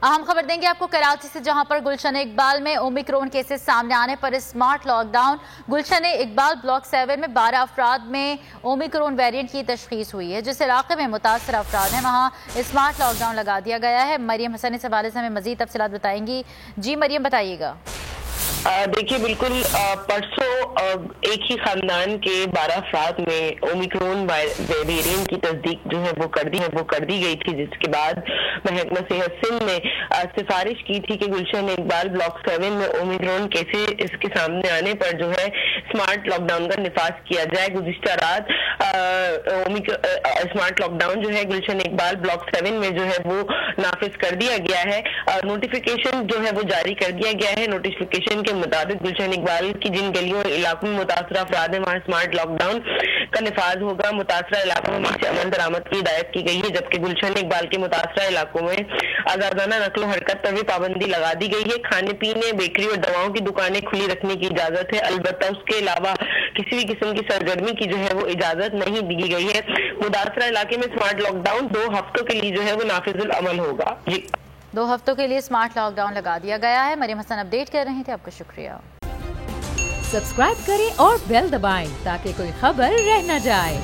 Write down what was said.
اہم خبر دیں گے آپ کو کراچی سے، جہاں پر گلشن اقبال میں اومیکرون کیسز سامنے آنے پر smart lock down. Gulshan Iqbal block 7 میں 12 افراد میں اومیکرون ویریئنٹ کی تشخیص ہوئی ہے۔ جس علاقے میں متاثرہ افراد ہیں وہاں اسمارٹ لاک ڈاؤن لگا دیا گیا ہے۔ مریم حسن اس حوالے سے ہمیں مزید تفصیلات بتائیں گی۔ جی مریم، بتائیے گا۔ دیکھیے، بالکل پرسوں ایک ہی خاندان کے 12 افراد میں اومیکرون ویریئنٹ کی تصدیق جو ہے وہ کر دی گئی تھی، جس کے بعد محکمہ صحت سندھ نے سفارش کی تھی کہ گلشن اقبال بلاک 7 میں اومیکرون کیسے اس کے سامنے آنے پر جو ہے اسمارٹ لاک ڈاؤن کا نفاذ کیا جائے۔ گزشتہ رات اسمارٹ لاک ڈاؤن جو ہے گلشن اقبال بلاک 7 میں جو ہے وہ نافذ کر دیا گیا ہے۔ نوٹیفیکیشن جو ہے وہ جاری کر دیا گیا ہے۔ نوٹیفیکیشن کے مطابق گلشن اقبال کی جن گلیوں اور علاقوں میں متاثرہ افراد ہیں وہاں اسمارٹ لاک ڈاؤن کا نفاذ ہوگا۔ متاثرہ علاقوں میں سے عمل درآمد کی ہدایت کی گئی ہے، جبکہ گلشن اقبال کے متاثرہ علاقوں میں آزادانہ نقل و حرکت پر بھی پابندی لگا دی گئی ہے۔ کھانے پینے، بیکری اور دواؤں کی دکانیں کھلی رکھنے کی اجازت ہے، البتہ اس کے علاوہ کسی بھی قسم کی سرگرمی کی جو ہے وہ اجازت نہیں دی گئی ہے۔ متاثرہ علاقے میں اسمارٹ لاک ڈاؤن 2 ہفتوں کے لیے جو ہے وہ نافذ العمل ہوگا۔ 2 ہفتوں کے لیے اسمارٹ لاک ڈاؤن لگا دیا گیا ہے۔ مریم حسن اپڈیٹ کر رہی تھے، آپ کا شکریہ۔ سبسکرائب کریں اور بیل دبائیں تاکہ کوئی خبر رہ نہ جائے۔